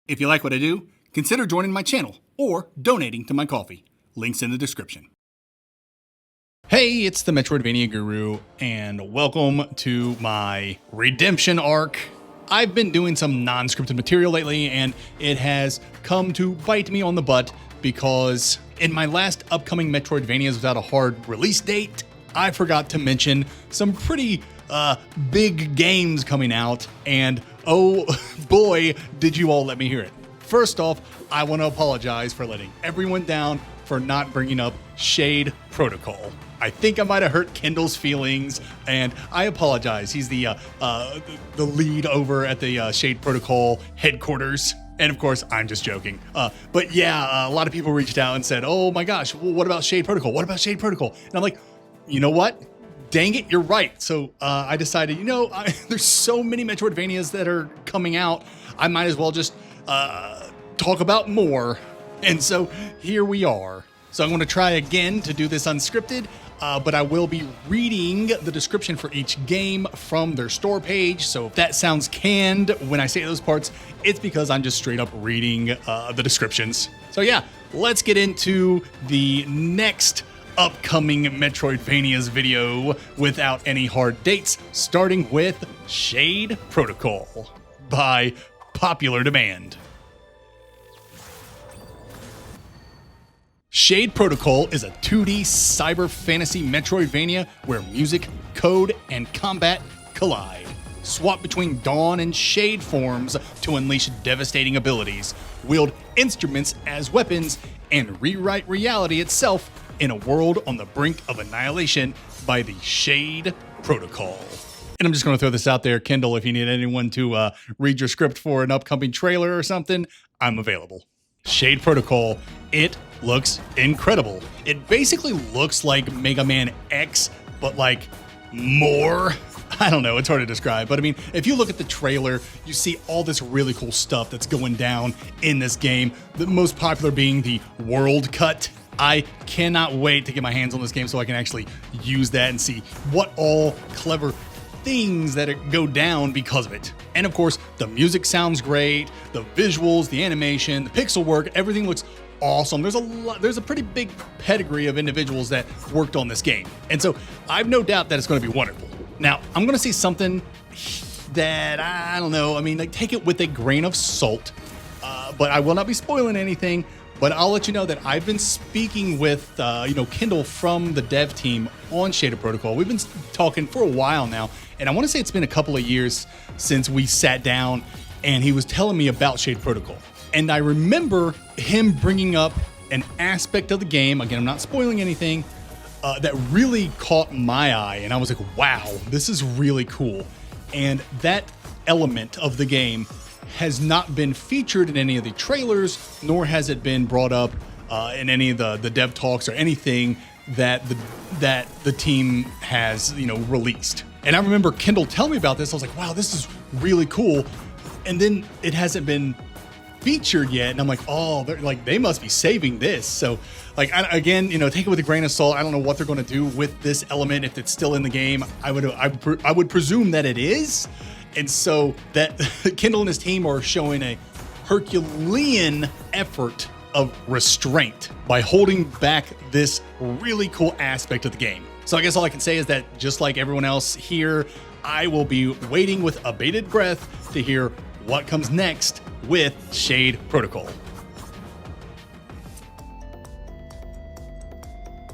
If you like what I do, consider joining my channel or donating to my coffee. Links in the description. Hey, it's the Metroidvania Guru, and welcome to my redemption arc. I've been doing some non-scripted material lately, and it has come to bite me on the butt because in my last upcoming Metroidvanias without a hard release date, I forgot to mention some pretty big games coming out, and oh boy, did you all let me hear it. First off, I want to apologize for letting everyone down for not bringing up Shade Protocol. I think I might have hurt Kendall's feelings, and I apologize. He's the lead over at the Shade Protocol headquarters. And of course, I'm just joking. But yeah, a lot of people reached out and said, oh my gosh, well, what about Shade Protocol? What about Shade Protocol? And I'm like, you know what? Dang it, you're right. So I decided, there's so many Metroidvanias that are coming out, I might as well just talk about more. And so here we are. So I'm going to try again to do this unscripted, but I will be reading the description for each game from their store page. So if that sounds canned when I say those parts, it's because I'm just straight up reading the descriptions. So yeah, let's get into the next upcoming Metroidvanias video without any hard dates, starting with Shade Protocol by popular demand. Shade Protocol is a 2D cyber fantasy Metroidvania where music, code, and combat collide. Swap between Dawn and Shade forms to unleash devastating abilities, wield instruments as weapons, and rewrite reality itself in a world on the brink of annihilation by the Shade Protocol. And I'm just going to throw this out there, Kendall, if you need anyone to read your script for an upcoming trailer or something, I'm available. Shade Protocol, it looks incredible. It basically looks like Mega Man X, but like more. I don't know, it's hard to describe, but I mean, if you look at the trailer, you see all this really cool stuff that's going down in this game, the most popular being the world cut. I cannot wait to get my hands on this game so I can actually use that and see what all clever things that go down because of it. And of course, the music sounds great, the visuals, the animation, the pixel work, everything looks awesome. There's a pretty big pedigree of individuals that worked on this game. And so I have no doubt that it's going to be wonderful. Now, I'm going to see something that, I don't know, I mean, like, take it with a grain of salt, but I will not be spoiling anything. But I'll let you know that I've been speaking with, Kendall from the dev team on Shade Protocol. We've been talking for a while now, and I want to say it's been a couple of years since we sat down and he was telling me about Shade Protocol. And I remember him bringing up an aspect of the game, again, I'm not spoiling anything, that really caught my eye. And I was like, wow, this is really cool. And that element of the game has not been featured in any of the trailers, nor has it been brought up in any of the dev talks or anything that the team has released. And I remember Kendall telling me about this. I was like, wow, this is really cool. And then it hasn't been featured yet, and I'm like, oh, they must be saving this. So again, take it with a grain of salt. I don't know what they're going to do with this element if it's still in the game. I would presume that it is. And so that Kendall and his team are showing a Herculean effort of restraint by holding back this really cool aspect of the game. So I guess all I can say is that just like everyone else here, I will be waiting with a bated breath to hear what comes next with Shade Protocol.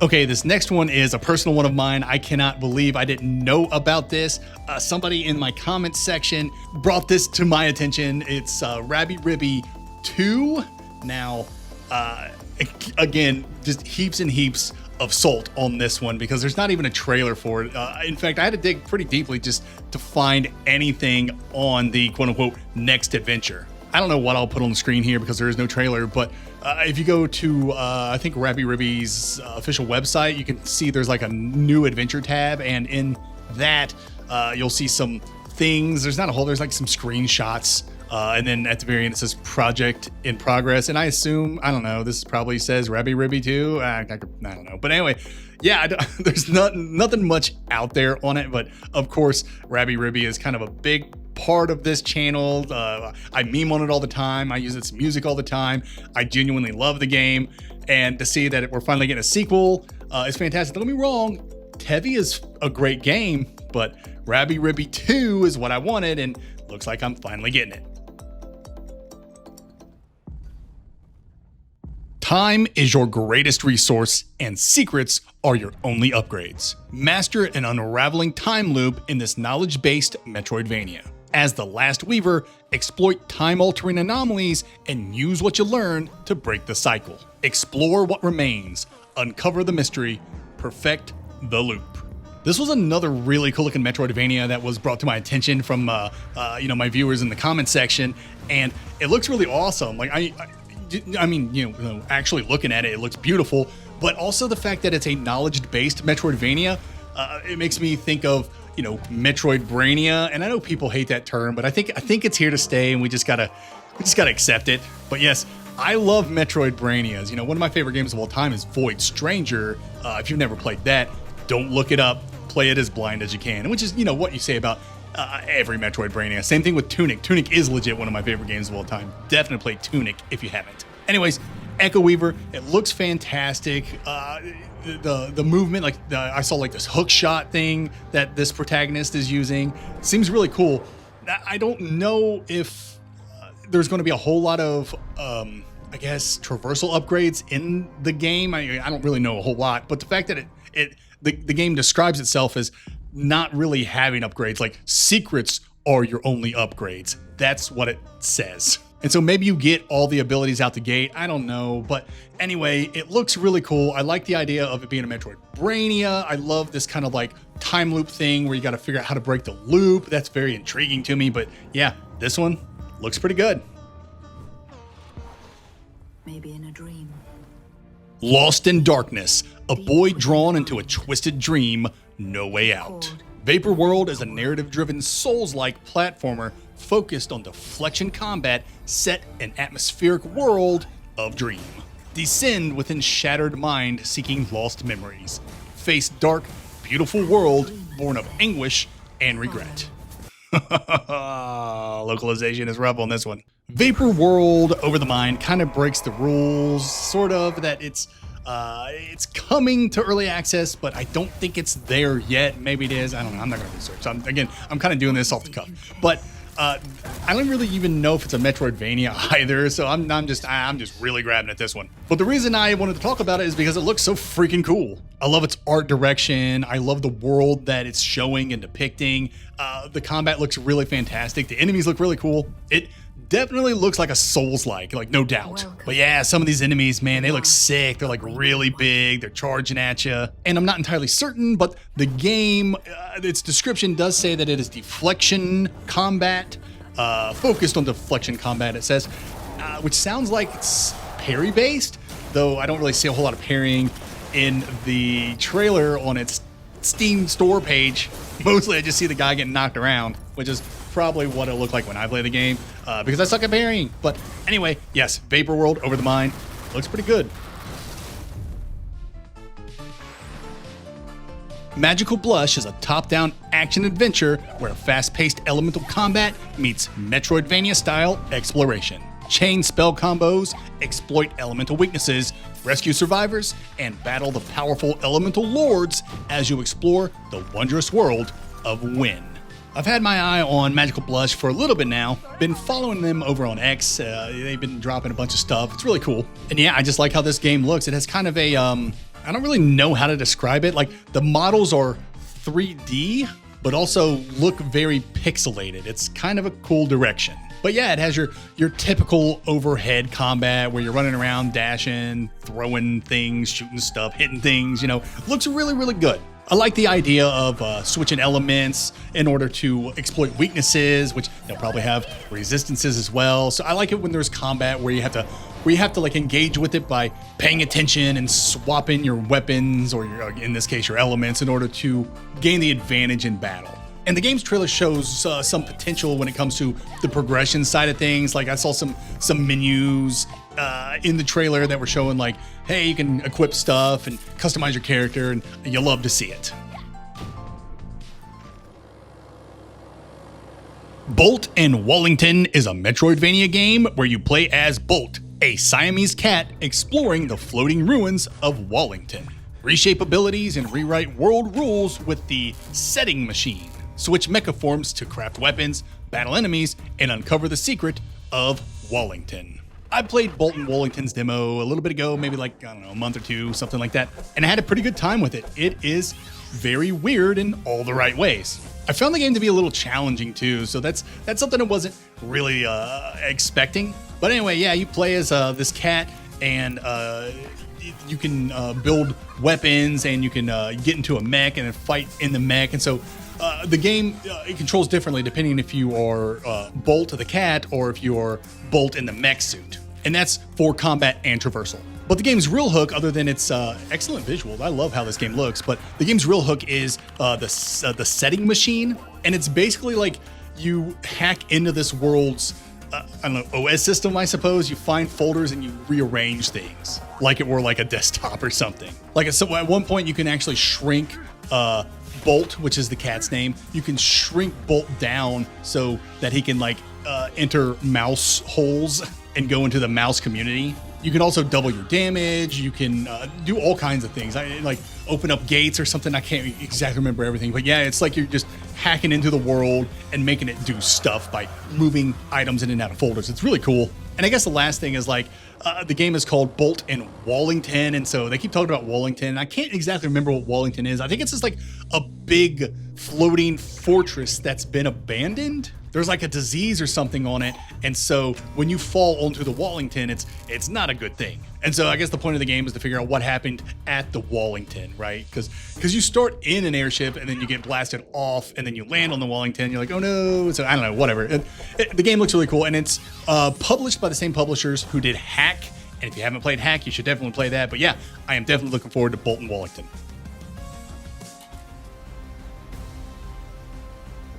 Okay, this next one is a personal one of mine. I cannot believe I didn't know about this. Somebody in my comments section brought this to my attention. It's Rabi-Ribi 2. Now, again, just heaps and heaps of salt on this one because there's not even a trailer for it. In fact, I had to dig pretty deeply just to find anything on the quote-unquote next adventure. I don't know what I'll put on the screen here because there is no trailer, but if you go to, I think, Rabi-Ribi's official website, you can see there's like a new adventure tab, and in that, you'll see some things. There's not a whole, there's like some screenshots, and then at the very end, it says project in progress, and I assume, I don't know, this probably says Rabi-Ribi 2. I don't know, but anyway, yeah, there's nothing much out there on it, but of course, Rabi-Ribi is kind of a big part of this channel. I meme on it all the time. I use its music all the time. I genuinely love the game. And to see that we're finally getting a sequel is fantastic. Don't get me wrong, Tevi is a great game, but Rabi-Ribi 2 is what I wanted, and looks like I'm finally getting it. Time is your greatest resource, and secrets are your only upgrades. Master an unraveling time loop in this knowledge-based Metroidvania. As the Last Weaver, exploit time-altering anomalies and use what you learn to break the cycle. Explore what remains, uncover the mystery, perfect the loop. This was another really cool looking Metroidvania that was brought to my attention from my viewers in the comment section, and it looks really awesome. Like I mean, actually looking at it, it looks beautiful, but also the fact that it's a knowledge-based Metroidvania, it makes me think of, Metroidbrania, and I know people hate that term, but I think it's here to stay, and we just gotta accept it. But yes, I love Metroidbranias. One of my favorite games of all time is Void Stranger. If you've never played that, don't look it up. Play it as blind as you can, which is, what you say about every Metroidbrania. Same thing with Tunic. Tunic is legit one of my favorite games of all time. Definitely play Tunic if you haven't. Anyways, Echo Weaver, it looks fantastic. The movement, I saw this hook shot thing that this protagonist is using. Seems really cool. I don't know if there's going to be a whole lot of, traversal upgrades in the game. I don't really know a whole lot, but the fact that the game describes itself as not really having upgrades, like secrets are your only upgrades. That's what it says. And so maybe you get all the abilities out the gate. I don't know. But anyway, it looks really cool. I like the idea of it being a Metroidbrania. I love this kind of time loop thing where you got to figure out how to break the loop. That's very intriguing to me. But yeah, this one looks pretty good. Maybe in a dream. Lost in Darkness, a boy drawn into a twisted dream, no way out. Vapor World is a narrative-driven Souls-like platformer focused on deflection combat set in atmospheric world of dream. Descend within shattered mind seeking lost memories. Face dark, beautiful world born of anguish and regret. Localization is rough on this one. Vapor World Over the Mind kind of breaks the rules, sort of, that it's coming to early access, but I don't think it's there yet. Maybe it is. I don't know. I'm not going to research. I'm kind of doing this off the cuff. But I don't really even know if it's a Metroidvania either, so I'm just really grabbing at this one. But the reason I wanted to talk about it is because it looks so freaking cool. I love its art direction. I love the world that it's showing and depicting. The combat looks really fantastic. The enemies look really cool. It definitely looks like a Souls-like, no doubt. But yeah, some of these enemies, man, they look sick. They're really big. They're charging at you. And I'm not entirely certain, but the game, its description does say that it is deflection combat, focused on deflection combat, it says, which sounds like it's parry-based, though I don't really see a whole lot of parrying in the trailer on its Steam store page. Mostly I just see the guy getting knocked around, which is probably what it'll look like when I play the game, because I suck at parrying. But anyway, yes, Vapor World Over the Mind looks pretty good. Magical Blush is a top-down action-adventure where fast-paced elemental combat meets Metroidvania-style exploration. Chain spell combos, exploit elemental weaknesses, rescue survivors, and battle the powerful elemental lords as you explore the wondrous world of Wynn. I've had my eye on Magical Blush for a little bit now. Been following them over on X. They've been dropping a bunch of stuff. It's really cool. And yeah, I just like how this game looks. It has kind of a, I don't really know how to describe it. The models are 3D, but also look very pixelated. It's kind of a cool direction. But yeah, it has your typical overhead combat where you're running around, dashing, throwing things, shooting stuff, hitting things, looks really, really good. I like the idea of switching elements in order to exploit weaknesses, which they'll probably have resistances as well. So I like it when there's combat where you have to engage with it by paying attention and swapping your weapons, or in this case your elements, in order to gain the advantage in battle. And the game's trailer shows some potential when it comes to the progression side of things. I saw some menus in the trailer that were showing hey, you can equip stuff and customize your character, and you'll love to see it. Bolt and Wallington is a Metroidvania game where you play as Bolt, a Siamese cat exploring the floating ruins of Wallington. Reshape abilities and rewrite world rules with the Setting Machine. Switch mecha forms to craft weapons, battle enemies, and uncover the secret of Wallington. I played Bolt and Wallington's demo a little bit ago, maybe like, I don't know, a month or two, something like that, and I had a pretty good time with it. It is very weird in all the right ways. I found the game to be a little challenging too, so that's something I wasn't really expecting. But anyway, yeah, you play as this cat, and you can build weapons, and you can get into a mech and then fight in the mech. And so the game it controls differently depending if you are Bolt the cat or if you are Bolt in the mech suit. And that's for combat and traversal. But the game's real hook, other than its excellent visuals, I love how this game looks, but the game's real hook is the Setting Machine. And it's basically like you hack into this world's I don't know, OS system, I suppose. You find folders and you rearrange things like it were like a desktop or something. So at one point you can actually shrink Bolt, which is the cat's name. You can shrink Bolt down so that he can like enter mouse holes and go into the mouse community. You can also double your damage. You can do all kinds of things. Like open up gates or something. I can't exactly remember everything, but yeah, it's like you're just hacking into the world and making it do stuff by moving items in and out of folders. It's really cool. And I guess the last thing is like the game is called Bolt and Wallington, and so they keep talking about Wallington. I can't exactly remember what Wallington is. I think it's just like a big floating fortress that's been abandoned. There's like a disease or something on it, and so when you fall onto the Wallington, it's not a good thing. And so I guess the point of the game is to figure out what happened at the Wallington, right? Because you start in an airship and then you get blasted off, and then you land on the Wallington. You're like, oh no! So I don't know, whatever. The game looks really cool, and it's published by the same publishers who did Hack. And if you haven't played Hack, you should definitely play that. But yeah, I am definitely looking forward to Bolt and Wallington.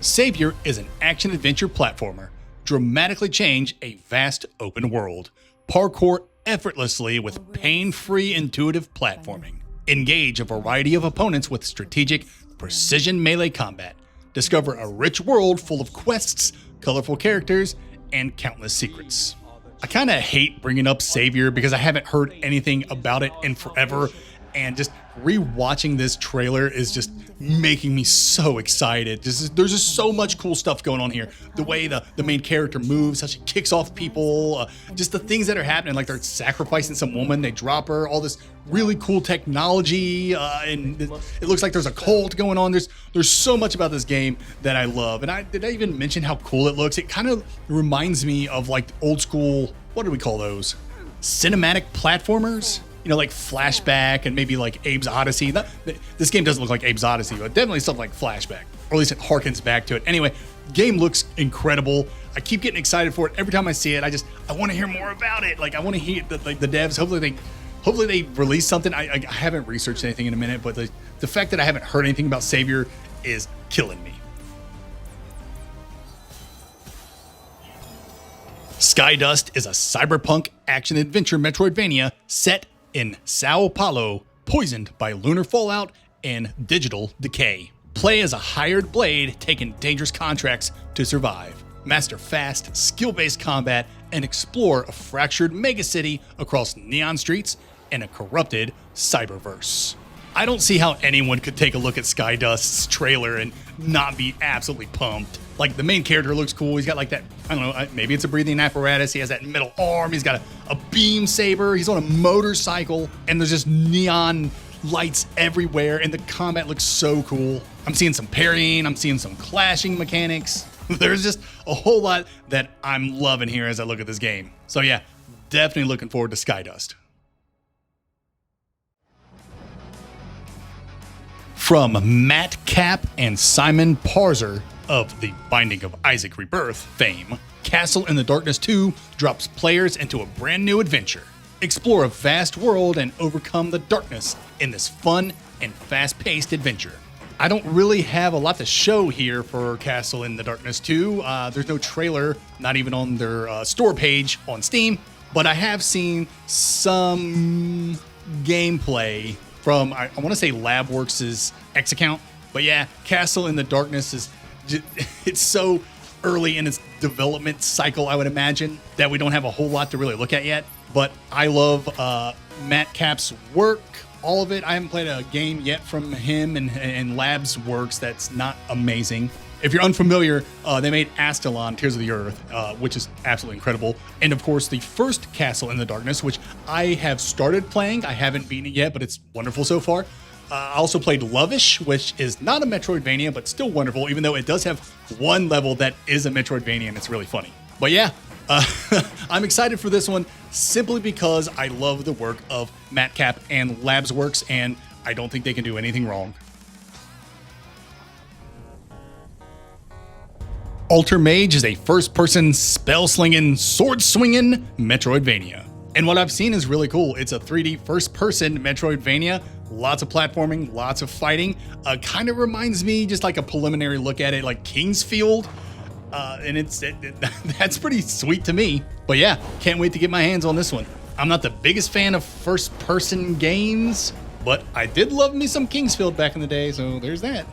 Savior is an action-adventure platformer. Dramatically change a vast open world. Parkour effortlessly with pain-free intuitive platforming. Engage a variety of opponents with strategic, precision melee combat. Discover a rich world full of quests, colorful characters, and countless secrets. I kind of hate bringing up Savior because I haven't heard anything about it in forever, and just rewatching this trailer is just making me so excited. There's just so much cool stuff going on here. The way the main character moves, how she kicks off people, just the things that are happening, like they're sacrificing some woman, they drop her, all this really cool technology, and it looks like there's a cult going on. There's so much about this game that I love. And did I even mention how cool it looks? It kind of reminds me of like old school, what do we call those? Cinematic platformers? You know, like Flashback and maybe like Abe's Odyssey. This game doesn't look like Abe's Odyssey, but definitely something like Flashback, or at least it harkens back to it. Anyway, game looks incredible. I keep getting excited for it every time I see it. I want to hear more about it. Like I want to hear the devs. Hopefully they release something. I haven't researched anything in a minute, but the fact that I haven't heard anything about Savior is killing me. Skydust is a cyberpunk action-adventure Metroidvania set in Sao Paulo, poisoned by lunar fallout and digital decay. Play as a hired blade taking dangerous contracts to survive. Master fast, skill-based combat and explore a fractured megacity across neon streets and a corrupted cyberverse. I don't see how anyone could take a look at Skydust's trailer and not be absolutely pumped. Like, the main character looks cool. He's got like that, I don't know, maybe it's a breathing apparatus. He has that metal arm. He's got a beam saber. He's on a motorcycle, and there's just neon lights everywhere, and the combat looks so cool. I'm seeing some parrying. I'm seeing some clashing mechanics. There's just a whole lot that I'm loving here as I look at this game. So yeah, definitely looking forward to Skydust. From Matt Cap and Simon Parzer of the Binding of Isaac Rebirth fame, Castle in the Darkness 2 drops players into a brand new adventure. Explore a vast world and overcome the darkness in this fun and fast-paced adventure. I don't really have a lot to show here for Castle in the Darkness 2. There's no trailer, not even on their store page on Steam, but I have seen some gameplay from, I want to say Labworks' X account. But yeah, Castle in the Darkness is, it's so early in its development cycle, I would imagine, that we don't have a whole lot to really look at yet. But I love Matt Cap's work, all of it. I haven't played a game yet from him and Labs Works that's not amazing. If you're unfamiliar, they made Astalon, Tears of the Earth, which is absolutely incredible. And of course, the first Castle in the Darkness, which I have started playing. I haven't beaten it yet, but it's wonderful so far. I also played Lovish, which is not a Metroidvania, but still wonderful, even though it does have one level that is a Metroidvania, and it's really funny. But yeah, I'm excited for this one simply because I love the work of Matt Cap and Labs Works, and I don't think they can do anything wrong. Alter Mage is a first-person, spell-slinging, sword-swinging Metroidvania. And what I've seen is really cool. It's a 3D first-person Metroidvania, lots of platforming, lots of fighting. Kind of reminds me, just like a preliminary look at it, like Kingsfield. And that's pretty sweet to me. But yeah, can't wait to get my hands on this one. I'm not the biggest fan of first-person games, but I did love me some Kingsfield back in the day, so there's that.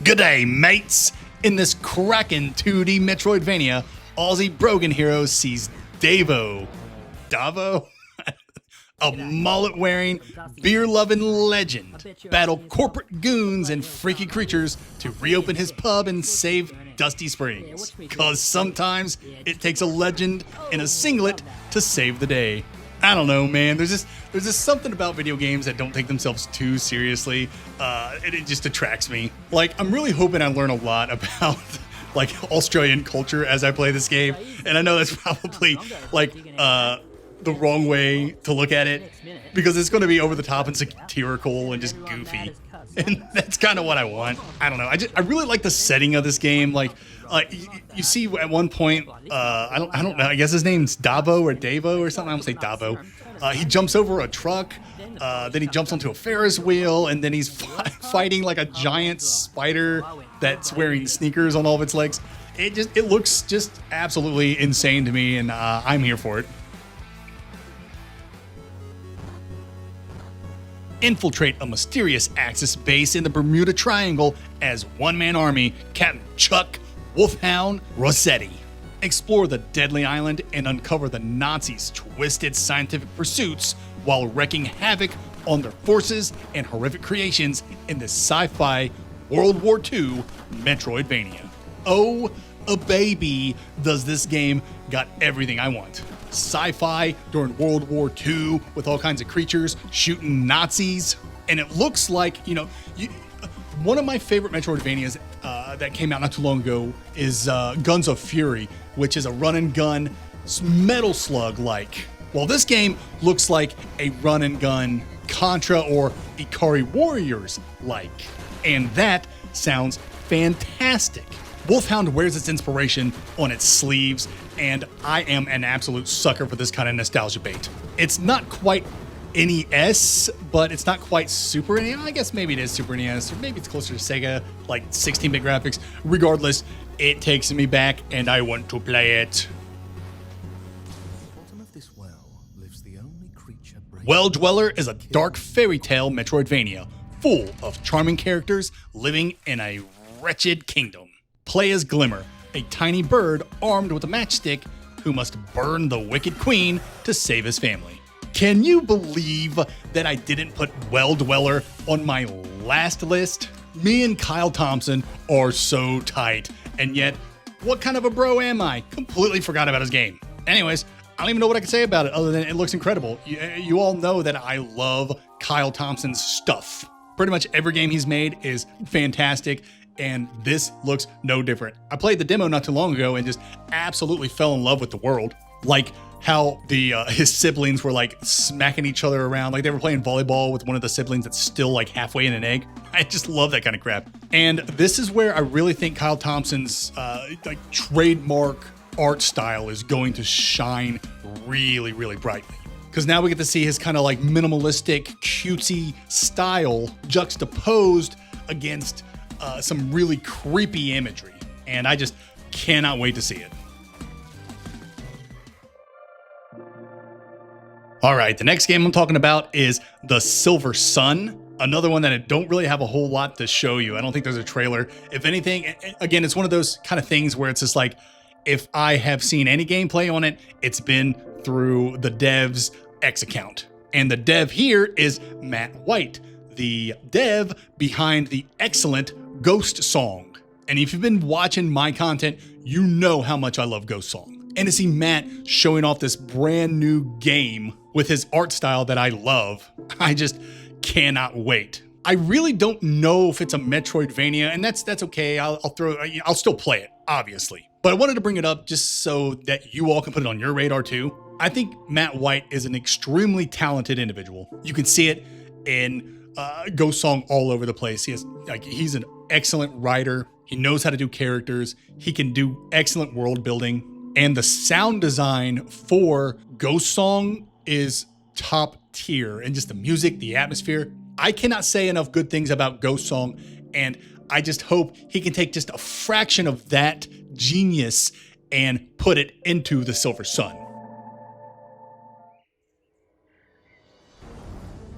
Good day, mates! In this cracking 2D Metroidvania, Aussie Brogan Hero sees Davo, a mullet-wearing, beer-loving legend, battle corporate goons and freaky creatures to reopen his pub and save Dusty Springs. Cause sometimes it takes a legend in a singlet to save the day. I don't know, man. There's just something about video games that don't take themselves too seriously. It just attracts me. Like, I'm really hoping I learn a lot about like Australian culture as I play this game. And I know that's probably like the wrong way to look at it, because it's going to be over the top and satirical and just goofy. And that's kind of what I want. I don't know. I really like the setting of this game. Like, you see at one point, I don't know. I guess his name's Davo or Davo or something. I don't say Davo. He jumps over a truck. Then he jumps onto a Ferris wheel, and then he's fighting like a giant spider that's wearing sneakers on all of its legs. It looks just absolutely insane to me, and I'm here for it. Infiltrate a mysterious Axis base in the Bermuda Triangle as one-man army Captain Chuck Wolfhound Rossetti. Explore the deadly island and uncover the Nazis' twisted scientific pursuits while wreaking havoc on their forces and horrific creations in this sci-fi World War II Metroidvania. Oh, a baby, does this game got everything I want. Sci-fi during World War II with all kinds of creatures shooting Nazis. And it looks like, one of my favorite Metroidvanias that came out not too long ago is Guns of Fury, which is a run and gun Metal Slug-like. Well, this game looks like a run and gun Contra or Ikari Warriors-like. And that sounds fantastic. Wolfhound wears its inspiration on its sleeves, and I am an absolute sucker for this kind of nostalgia bait. It's not quite NES, but it's not quite Super NES. I guess maybe it is Super NES, or maybe it's closer to Sega, like 16-bit graphics. Regardless, it takes me back, and I want to play it. Well Dweller is a dark fairy tale Metroidvania, full of charming characters living in a wretched kingdom. Play as Glimmer, a tiny bird armed with a matchstick who must burn the Wicked Queen to save his family. Can you believe that I didn't put Well Dweller on my last list? Me and Kyle Thompson are so tight, and yet, what kind of a bro am I? Completely forgot about his game. Anyways, I don't even know what I can say about it other than it looks incredible. You all know that I love Kyle Thompson's stuff. Pretty much every game he's made is fantastic, and this looks no different. I played the demo not too long ago and just absolutely fell in love with the world. Like how his siblings were like smacking each other around, like they were playing volleyball with one of the siblings that's still like halfway in an egg. I just love that kind of crap. And this is where I really think Kyle Thompson's like trademark art style is going to shine really, really brightly. Because now we get to see his kind of like minimalistic, cutesy style juxtaposed against some really creepy imagery. And I just cannot wait to see it. All right, the next game I'm talking about is The Silver Sun. Another one that I don't really have a whole lot to show you. I don't think there's a trailer. If anything, again, it's one of those kind of things where it's just like, if I have seen any gameplay on it, it's been through the dev's X account. And the dev here is Matt White, the dev behind the excellent Ghost Song. And if you've been watching my content, you know how much I love Ghost Song. And to see Matt showing off this brand new game with his art style that I love, I just cannot wait. I really don't know if it's a Metroidvania, and that's okay. I'll still play it, obviously. But I wanted to bring it up just so that you all can put it on your radar too. I think Matt White is an extremely talented individual. You can see it in Ghost Song all over the place. He's an excellent writer. He knows how to do characters. He can do excellent world building. And the sound design for Ghost Song is top tier. And just the music, the atmosphere. I cannot say enough good things about Ghost Song. And I just hope he can take just a fraction of that genius and put it into the Silver Sun.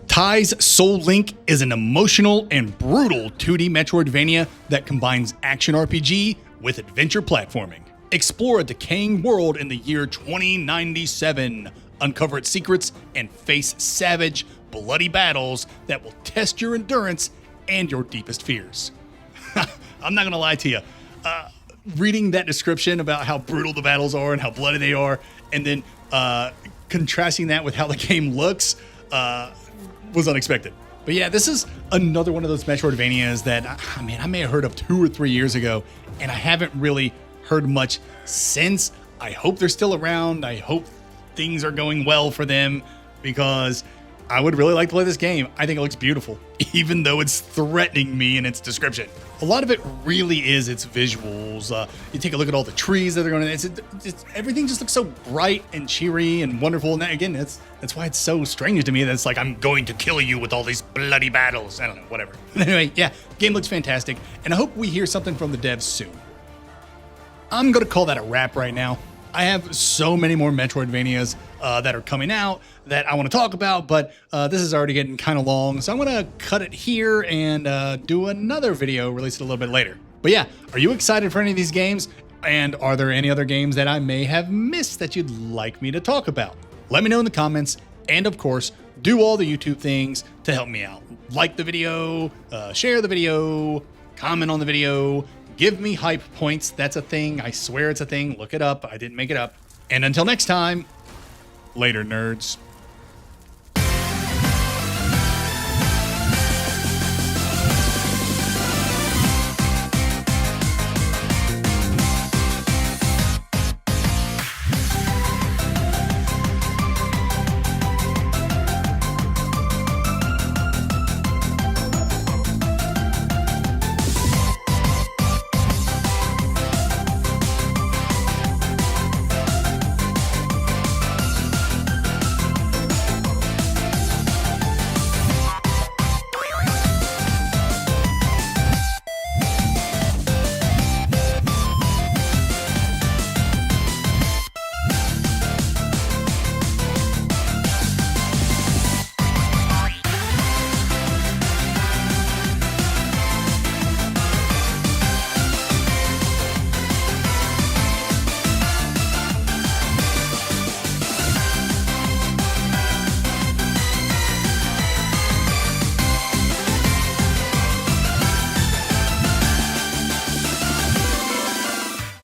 Ty's Soul Link is an emotional and brutal 2D Metroidvania that combines action RPG with adventure platforming. Explore a decaying world in the year 2097, uncover its secrets, and face savage, bloody battles that will test your endurance and your deepest fears. I'm not gonna lie to you. Reading that description about how brutal the battles are and how bloody they are, and then contrasting that with how the game looks, was unexpected. But yeah, this is another one of those Metroidvanias that, I may have heard of 2 or 3 years ago, and I haven't really heard much since. I hope they're still around. I hope things are going well for them, because I would really like to play this game. I think it looks beautiful, even though it's threatening me in its description. A lot of it really is its visuals. You take a look at all the trees that are going to, everything just looks so bright and cheery and wonderful. And again, that's why it's so strange to me that it's like, I'm going to kill you with all these bloody battles. I don't know, whatever. Anyway, yeah, game looks fantastic. And I hope we hear something from the devs soon. I'm going to call that a wrap right now. I have so many more Metroidvanias that are coming out that I want to talk about, but this is already getting kind of long, so I'm going to cut it here and do another video, release it a little bit later. But yeah, are you excited for any of these games? And are there any other games that I may have missed that you'd like me to talk about? Let me know in the comments, and of course, do all the YouTube things to help me out. Like the video, share the video, comment on the video, give me hype points. That's a thing. I swear it's a thing. Look it up. I didn't make it up. And until next time, later, nerds.